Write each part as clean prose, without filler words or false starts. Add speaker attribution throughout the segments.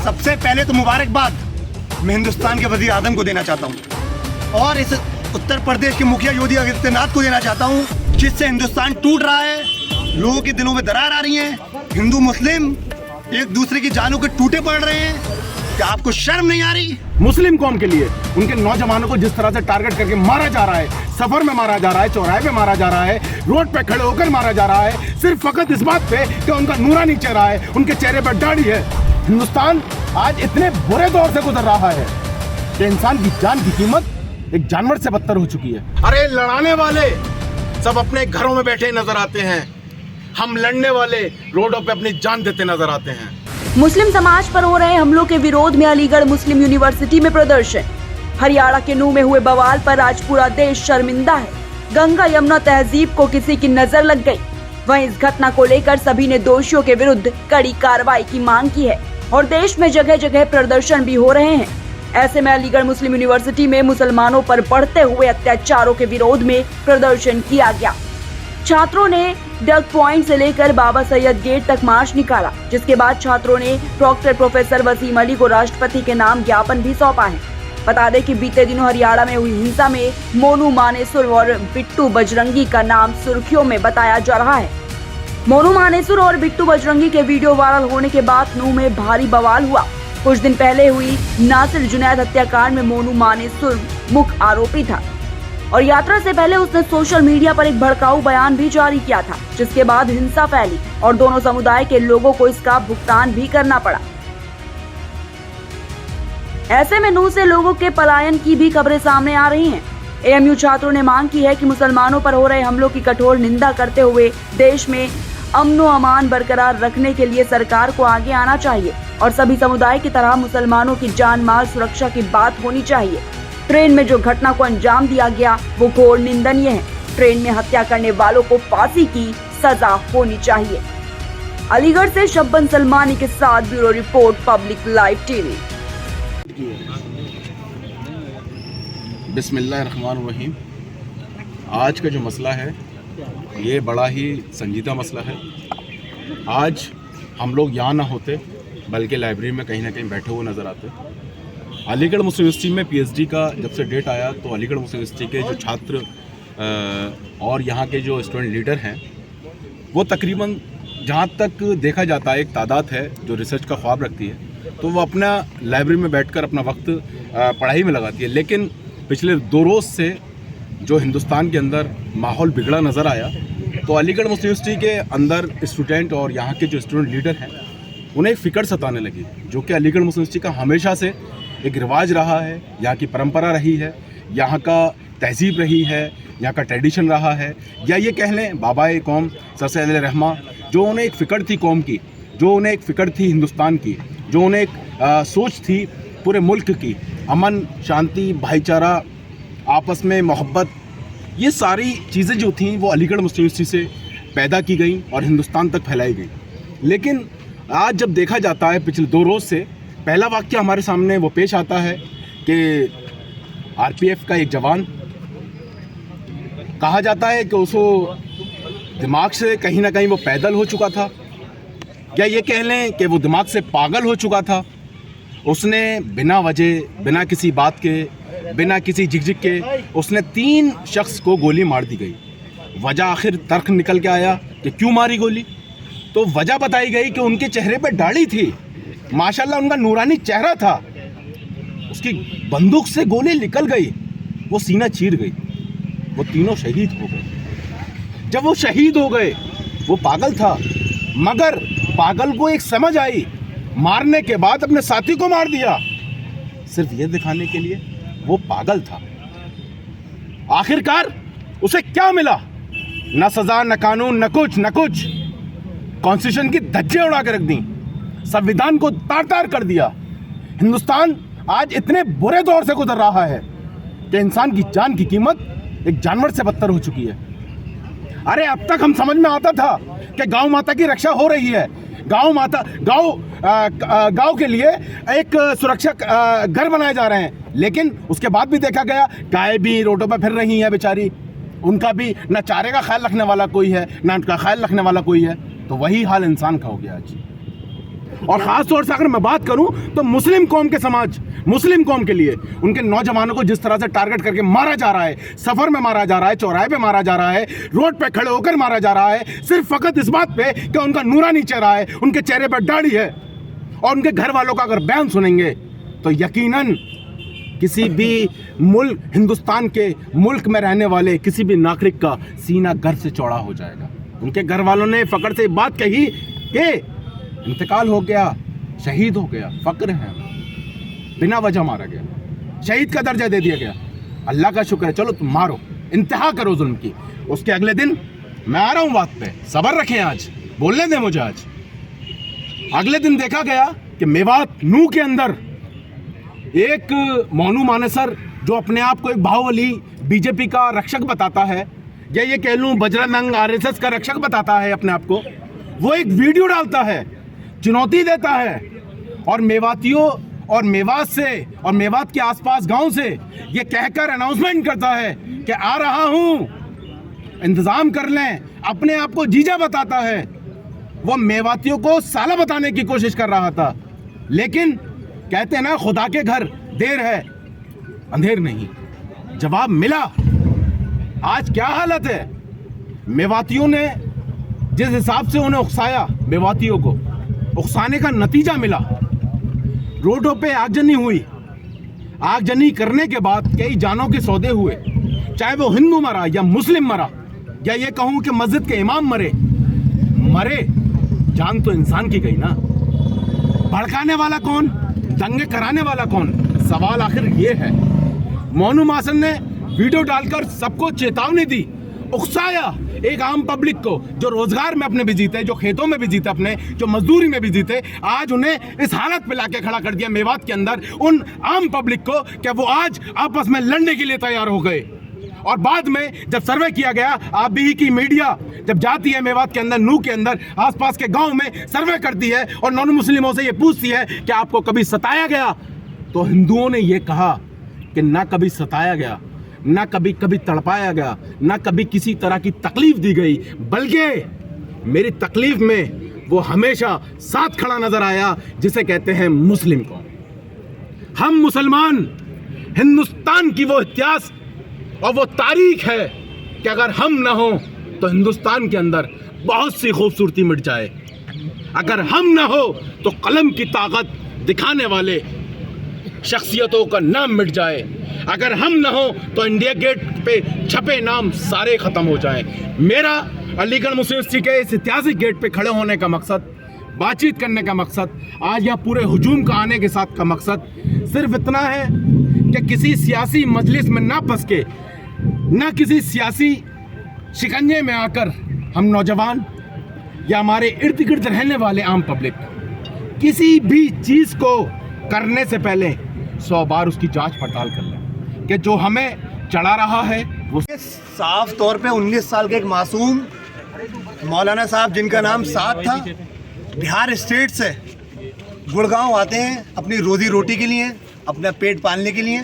Speaker 1: सबसे पहले तो मुबारकबाद मैं हिंदुस्तान के वज़ीर आज़म को देना चाहता हूँ और इस उत्तर प्रदेश के मुखिया योगी आदित्यनाथ को देना चाहता हूँ, जिससे हिंदुस्तान टूट रहा है, लोगों के दिलों में दरार आ रही है, हिंदू मुस्लिम एक दूसरे की जानों के टूटे पड़ रहे हैं। क्या आपको शर्म नहीं आ रही?
Speaker 2: मुस्लिम कौम के लिए उनके नौजवानों को जिस तरह से टारगेट करके मारा जा रहा है, सफर में मारा जा रहा है, चौराहे पे मारा जा रहा है, रोड पे खड़े होकर मारा जा रहा है, सिर्फ फकत इस बात पे कि उनका नूरानी चेहरा है, उनके चेहरे पर दाढ़ी है। हिंदुस्तान आज इतने बुरे दौर से गुजर रहा है कि इंसान की जान की कीमत एक जानवर से बदतर हो चुकी है।
Speaker 3: अरे लड़ाने वाले सब अपने घरों में बैठे नजर आते हैं, हम लड़ने वाले रोडों पे अपनी जान देते नजर आते हैं।
Speaker 4: मुस्लिम समाज पर हो रहे हमलों के विरोध में अलीगढ़ मुस्लिम यूनिवर्सिटी में प्रदर्शन। हरियाणा के नूह में हुए बवाल पर आज पूरा देश शर्मिंदा है। गंगा यमुना तहजीब को किसी की नजर लग गई। वहीं इस घटना को लेकर सभी ने दोषियों के विरुद्ध कड़ी कार्रवाई की मांग की है और देश में जगह जगह प्रदर्शन भी हो रहे हैं। ऐसे में अलीगढ़ मुस्लिम यूनिवर्सिटी में मुसलमानों पर बढ़ते हुए अत्याचारों के विरोध में प्रदर्शन किया गया। छात्रों ने डक पॉइंट से लेकर बाबा सैयद गेट तक मार्च निकाला, जिसके बाद छात्रों ने प्रॉक्टर प्रोफेसर वसीम अली को राष्ट्रपति के नाम ज्ञापन भी सौंपा है। बता दें कि बीते दिनों हरियाणा में हुई हिंसा में मोनू मानेसुर और बिट्टू बजरंगी का नाम सुर्खियों में बताया जा रहा है। मोनू मानेसुर और बिट्टू बजरंगी के वीडियो वायरल होने के बाद नूह में भारी बवाल हुआ। कुछ दिन पहले हुई नासिर जुनैद हत्याकांड में मोनू मानेसुर मुख्य आरोपी था और यात्रा से पहले उसने सोशल मीडिया पर एक भड़काऊ बयान भी जारी किया था, जिसके बाद हिंसा फैली और दोनों समुदाय के लोगों को इसका भुगतान भी करना पड़ा। ऐसे में नूह से लोगों के पलायन की भी खबरें सामने आ रही हैं। एएमयू छात्रों ने मांग की है कि मुसलमानों पर हो रहे हमलों की कठोर निंदा करते हुए देश में अमनो अमान बरकरार रखने के लिए सरकार को आगे आना चाहिए और सभी समुदाय की तरह मुसलमानों की जान माल सुरक्षा की बात होनी चाहिए। ट्रेन में जो घटना को अंजाम दिया गया वो घोर निंदनीय है। ट्रेन में हत्या करने वालों को फांसी की सजा होनी चाहिए। अलीगढ़ से शब्बन सलमानी के साथ bureau report, public live TV.
Speaker 3: बिस्मिल्लाहिर्रहमानिर्रहीम। आज का जो मसला है ये बड़ा ही संजीदा मसला है। आज हम लोग यहाँ ना होते बल्कि लाइब्रेरी में कहीं ना कहीं बैठे हुए नज़र आते। अलीगढ़ मुस्लिम यूनिवर्सिटी में पीएचडी का जब से डेट आया तो अलीगढ़ मुस्लिम यूनिवर्सिटी के जो छात्र और यहाँ के जो स्टूडेंट लीडर हैं वो तकरीबन जहाँ तक देखा जाता है एक तादाद है जो रिसर्च का ख्वाब रखती है, तो वो अपना लाइब्रेरी में बैठकर अपना वक्त पढ़ाई में लगाती है। लेकिन पिछले 2 रोज़ से जो हिंदुस्तान के अंदर माहौल बिगड़ा नज़र आया तो अलीगढ़ मुस्लिम यूनिवर्सिटी के अंदर स्टूडेंट और यहाँ के जो स्टूडेंट लीडर हैं उन्हें फ़िक्र सताने लगी, जो कि अलीगढ़ मुस्लिम यूनिवर्सिटी का हमेशा से एक रिवाज रहा है, यहाँ की परंपरा रही है, यहाँ का तहजीब रही है, यहाँ का ट्रेडिशन रहा है, या ये कह लें बाबाए कौम सर सैयद अली रहमा, जो उन्हें एक फ़िक्र थी कौम की, जो उन्हें एक फ़िक्र थी हिंदुस्तान की, जो उन्हें एक सोच थी पूरे मुल्क की, अमन शांति भाईचारा आपस में मोहब्बत, ये सारी चीज़ें जो थीं वो अलीगढ़ मुस्लिम यूनिवर्सिटी से पैदा की गई और हिंदुस्तान तक फैलाई गई। लेकिन आज जब देखा जाता है पिछले 2 रोज़ से पहला वाक़या हमारे सामने वो पेश आता है कि आरपीएफ का एक जवान, कहा जाता है कि उसको दिमाग से कहीं ना कहीं वो पैदल हो चुका था, या ये कह लें कि वो दिमाग से पागल हो चुका था। उसने बिना वजह, बिना किसी बात के, बिना किसी झिकझिक के उसने 3 शख्स को गोली मार दी गई। वजह आखिर तर्क निकल के आया कि क्यों मारी गोली, तो वजह बताई गई कि उनके चेहरे पर दाढ़ी थी, माशाल्लाह उनका नूरानी चेहरा था, उसकी बंदूक से गोली निकल गई, वो सीना चीर गई, वो तीनों शहीद हो गए। जब वो शहीद हो गए वो पागल था, मगर पागल को एक समझ आई, मारने के बाद अपने साथी को मार दिया सिर्फ ये दिखाने के लिए वो पागल था। आखिरकार उसे क्या मिला? न सजा, न कानून, न कुछ। कॉन्स्टिट्यूशन की धज्जियां उड़ा के रख दी, संविधान को तार तार कर दिया। हिंदुस्तान आज इतने बुरे दौर से गुजर रहा है कि इंसान की जान की कीमत एक जानवर से बदतर हो चुकी है। अरे अब तक हम समझ में आता था कि गांव माता की रक्षा हो रही है, गांव के लिए एक सुरक्षा घर बनाए जा रहे हैं, लेकिन उसके बाद भी देखा गया गाय भी रोडों पर फिर रही हैं बेचारी, उनका भी न चारे का ख्याल रखने वाला कोई है, न उनका ख्याल रखने वाला कोई है। तो वही हाल इंसान का हो गया आज।
Speaker 2: और ख़ास तौर से अगर मैं बात करूं तो मुस्लिम कौम के समाज, मुस्लिम कौम के लिए उनके नौजवानों को जिस तरह से टारगेट करके मारा जा रहा है, सफ़र में मारा जा रहा है, चौराहे पे मारा जा रहा है, रोड पे खड़े होकर मारा जा रहा है, सिर्फ फ़कत इस बात पे कि उनका नूरानी चेहरा है, उनके चेहरे पर दाढ़ी है। और उनके घर वालों का अगर बयान सुनेंगे तो यकीनन किसी भी मुल्क, हिंदुस्तान के मुल्क में रहने वाले किसी भी नागरिक का सीना घर से चौड़ा हो जाएगा। उनके घर वालों ने फ़क्र से बात कही कि इंतकाल हो गया, शहीद हो गया, फ़क्र है, बिना वजह मारा गया, शहीद का दर्जा दे दिया गया। अल्लाह का शुक्र है, चलो तुम मारो, इंतहा करो जुल्म की। उसके अगले दिन मैं आ रहा हूँ बात पे, सब्र रखें, आज बोलने दें मुझे। आज अगले दिन देखा गया कि मेवात नू के अंदर एक मोनू मानेसर जो अपने आप को एक बाहुबली बीजेपी का रक्षक बताता है, या ये कह लूँ बजरंग दल आरएसएस का रक्षक बताता है अपने आप को, वो एक वीडियो डालता है, चुनौती देता है और मेवातियों और मेवात से और मेवात के आसपास गांव से ये कहकर अनाउंसमेंट करता है कि आ रहा हूं, इंतजाम कर लें, अपने आप को जीजा बताता है। वो मेवातियों को साला बताने की कोशिश कर रहा था, लेकिन कहते हैं ना खुदा के घर देर है अंधेर नहीं, जवाब मिला। आज क्या हालत है, मेवातियों ने जिस हिसाब से उन्हें उकसाया, मेवातियों को उकसाने का नतीजा मिला। रोडों पे आगजनी हुई, आगजनी करने के बाद कई जानों के सौदे हुए, चाहे वो हिंदू मरा या मुस्लिम मरा, या ये कहूँ कि मस्जिद के इमाम मरे, जान तो इंसान की गई ना। भड़काने वाला कौन, दंगे कराने वाला कौन, सवाल आखिर ये है। मोनू मासन ने वीडियो डालकर सबको चेतावनी दी, उकसाया एक आम पब्लिक को जो रोजगार में अपने बिजी थे, जो खेतों में बिजी थे, अपने जो मजदूरी में बिजी थे, आज उन्हें इस हालत पे लाके खड़ा कर दिया मेवात के अंदर उन आम पब्लिक को कि वो आज आपस में लड़ने के लिए तैयार हो गए। और बाद में जब सर्वे किया गया, आप भी की मीडिया जब जाती है मेवात के अंदर, नू के अंदर, आसपास के गांव में सर्वे करती है और नॉन मुस्लिमों से ये पूछती है कि आपको कभी सताया गया, तो हिंदुओं ने ये कहा कि ना कभी सताया गया, ना कभी तड़पाया गया, ना कभी किसी तरह की तकलीफ दी गई, बल्कि मेरी तकलीफ में वो हमेशा साथ खड़ा नजर आया, जिसे कहते हैं मुस्लिम कौम। हम मुसलमान, हिंदुस्तान की वो इतिहास और वो तारीख है कि अगर हम ना हो तो हिंदुस्तान के अंदर बहुत सी खूबसूरती मिट जाए। अगर हम ना हो तो कलम की ताकत दिखाने वाले शख्सियतों का नाम मिट जाए। अगर हम ना हो तो इंडिया गेट पे छपे नाम सारे ख़त्म हो जाएं। मेरा अलीगढ़ मुस्लिम यूनिवर्सिटी के इस ऐतिहासिक गेट पे खड़े होने का मकसद, बातचीत करने का मकसद, आज यहाँ पूरे हुजूम का आने के साथ का मकसद सिर्फ इतना है कि किसी सियासी मजलिस में ना फंस के, ना किसी सियासी शिकंजे में आकर हम नौजवान या हमारे इर्द गिर्द रहने वाले आम पब्लिक किसी भी चीज़ को करने से पहले 100 बार उसकी जांच पड़ताल कर लें कि जो हमें चढ़ा रहा है वो
Speaker 1: साफ तौर पे 19 साल के एक मासूम मौलाना साहब, जिनका नाम साद था, बिहार स्टेट से गुड़गांव आते हैं अपनी रोजी रोटी के लिए, अपना पेट पालने के लिए।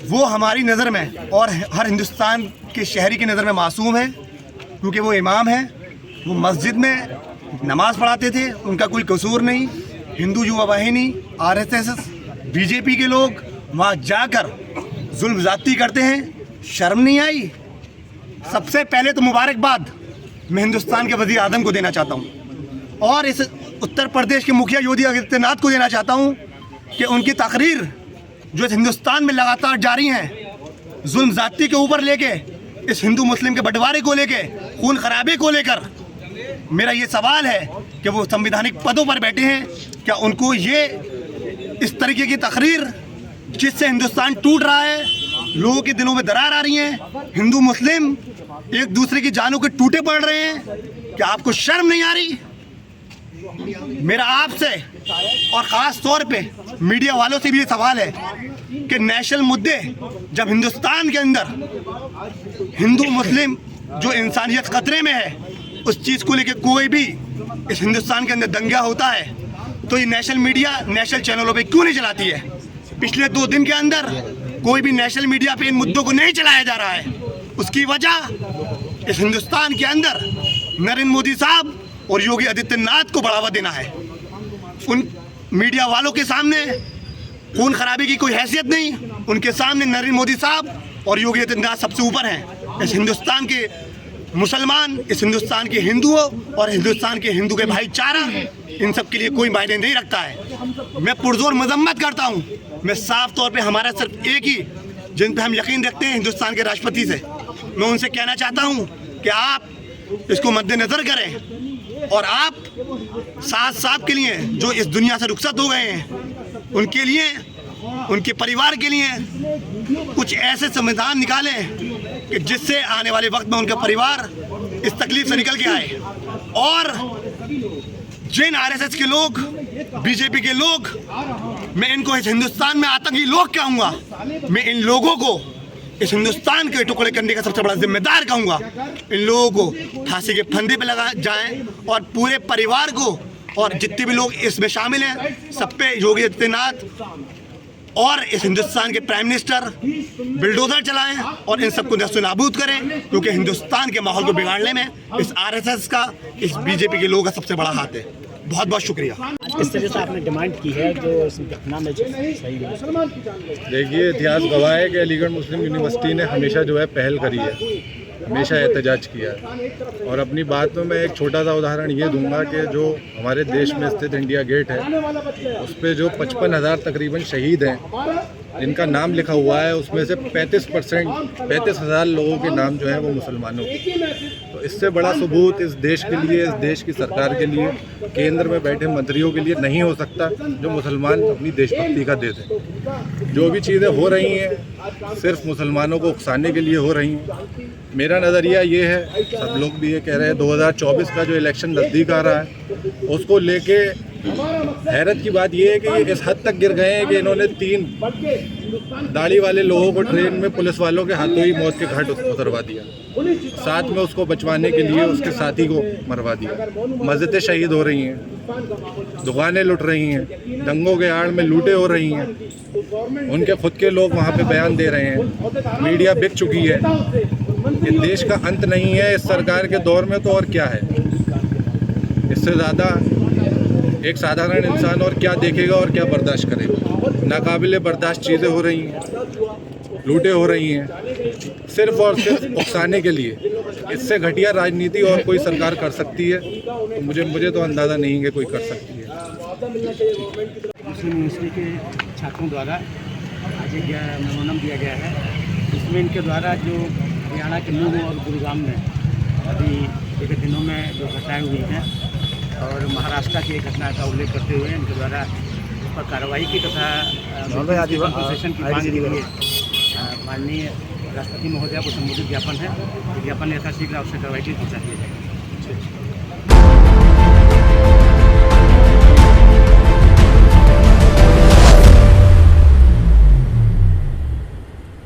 Speaker 1: वो हमारी नज़र में और हर हिंदुस्तान के शहरी की नज़र में मासूम है, क्योंकि वो इमाम है, वो मस्जिद में नमाज़ पढ़ाते थे, उनका कोई कसूर नहीं। हिंदू युवा वाहिनी, आरएसएस, बीजेपी के लोग वहाँ जाकर जुल्म ज़्यादती करते हैं, शर्म नहीं आई? सबसे पहले तो मुबारकबाद मैं हिंदुस्तान के वज़ीर आज़म को देना चाहता हूँ और इस उत्तर प्रदेश के मुखिया योगी आदित्यनाथ को देना चाहता हूँ कि उनकी तकरीर जो इस हिंदुस्तान में लगातार जारी हैं, जुल्म ज़्यादती के ऊपर लेके, इस हिंदू मुस्लिम के बंटवारे को लेके, खून खराबे को लेकर, मेरा ये सवाल है कि वो संवैधानिक पदों पर बैठे हैं, क्या उनको ये इस तरीके की तकरीर जिससे हिंदुस्तान टूट रहा है, लोगों के दिलों में दरार आ रही है, हिंदू मुस्लिम एक दूसरे की जानों के टूटे पड़ रहे हैं, क्या आपको शर्म नहीं आ रही? मेरा आपसे और ख़ास तौर पे मीडिया वालों से भी ये सवाल है कि नेशनल मुद्दे जब हिंदुस्तान के अंदर हिंदू मुस्लिम जो इंसानियत खतरे में है, उस चीज़ को लेकर कोई भी इस हिंदुस्तान के अंदर दंगा होता है, तो ये नेशनल मीडिया नेशनल चैनलों पे क्यों नहीं चलाती है? पिछले 2 दिन के अंदर कोई भी नेशनल मीडिया पे इन मुद्दों को नहीं चलाया जा रहा है। उसकी वजह इस हिंदुस्तान के अंदर नरेंद्र मोदी साहब और योगी आदित्यनाथ को बढ़ावा देना है। उन मीडिया वालों के सामने खून खराबे की कोई हैसियत नहीं। उनके सामने नरेंद्र मोदी साहब और योगी आदित्यनाथ सबसे ऊपर हैं। इस हिंदुस्तान के मुसलमान, इस हिंदुस्तान के हिंदुओं और हिंदुस्तान के हिंदू के भाईचारा, इन सब के लिए कोई मायने नहीं रखता है। मैं पुरजोर मजम्मत करता हूँ। मैं साफ तौर पे हमारा सिर्फ एक ही जिन पे हम यकीन रखते हैं हिंदुस्तान के राष्ट्रपति से, मैं उनसे कहना चाहता हूँ कि आप इसको मद्देनज़र करें और आप साथ के लिए जो इस दुनिया से रुखसत हो गए हैं उनके लिए, उनके परिवार के लिए कुछ ऐसे संविधान निकालें कि जिससे आने वाले वक्त में उनका परिवार इस तकलीफ से निकल के आए। और जिन आरएसएस के लोग, बीजेपी के लोग, मैं इनको इस हिंदुस्तान में आतंकी लोग कहूँगा। मैं इन लोगों को इस हिंदुस्तान के टुकड़े करने का सबसे बड़ा जिम्मेदार कहूँगा। इन लोगों को फांसी के फंदे पे लगा जाएं और पूरे परिवार को और जितने भी लोग इसमें शामिल हैं सब पे योगी आदित्यनाथ और इस हिंदुस्तान के प्राइम मिनिस्टर बिल्डोजर चलाएं और इन सबको नस्तनाबूद करें, क्योंकि हिंदुस्तान के माहौल को बिगाड़ने में इस आरएसएस का, इस बीजेपी के लोगों का सबसे बड़ा हाथ है। बहुत बहुत शुक्रिया।
Speaker 5: इस तरह से आपने डिमांड की है जो इस घटना में सही है।
Speaker 6: देखिए, इतिहास गवाह है कि अलीगढ़ मुस्लिम यूनिवर्सिटी ने हमेशा जो है पहल करी है, हमेशा एहतजाज किया है। और अपनी बात में मैं एक छोटा सा उदाहरण ये दूंगा कि जो हमारे देश में स्थित इंडिया गेट है उस पर जो 55,000 तकरीबन शहीद हैं जिनका नाम लिखा हुआ है, उसमें से 35,000 लोगों के नाम जो है वो मुसलमानों के। तो इससे बड़ा सबूत इस देश के लिए, इस देश की सरकार के लिए, केंद्र में बैठे मंत्रियों के लिए नहीं हो सकता जो मुसलमान अपनी देशभक्ति का दे दें। जो भी चीज़ें हो रही हैं सिर्फ मुसलमानों को उकसाने के लिए हो रही हैं। मेरा नज़रिया ये है, सब लोग भी ये कह रहे हैं, 2024 का जो इलेक्शन नज़दीक आ रहा है उसको लेके हैरत की बात यह है कि ये इस हद तक गिर गए हैं कि इन्होंने 3 दाढ़ी वाले लोगों को ट्रेन में पुलिस वालों के हाथों ही मौत के घाट उतरवा दिया, साथ में उसको बचवाने के लिए उसके साथी को मरवा दिया। मस्जिदें शहीद हो रही हैं, दुकानें लुट रही हैं, दंगों के आड़ में लूटें हो रही हैं, उनके खुद के लोग वहाँ पे बयान दे रहे हैं, मीडिया बिक चुकी है। ये देश का अंत नहीं है इस सरकार के दौर में तो और क्या है। इससे ज़्यादा एक साधारण इंसान और क्या देखेगा और क्या बर्दाश्त करेगा। नाकाबिले बर्दाश्त चीज़ें हो रही हैं, लूटें हो रही हैं, सिर्फ और सिर्फ उकसाने के लिए। इससे घटिया राजनीति और कोई सरकार कर सकती है तो मुझे तो अंदाज़ा नहीं है कोई कर सकती है।
Speaker 5: मुस्लिम यूनिवर्सिटी के छात्रों द्वारा आज एक मेमोरेंडम दिया गया है। इसमें इनके द्वारा जो हरियाणा के नूह और गुरुग्राम में अभी एक दिनों में जो घटनाएँ हुई हैं और महाराष्ट्र की एक घटना का उल्लेख करते हुए इनके द्वारा उस पर कार्रवाई की तथा कंपनसेशन की मांग के लिए माननीय राष्ट्रपति महोदया को संबोधित ज्ञापन है। ज्ञापन यथाशीघ्र आवश्यक कार्रवाई की घोषणा की जाएगी।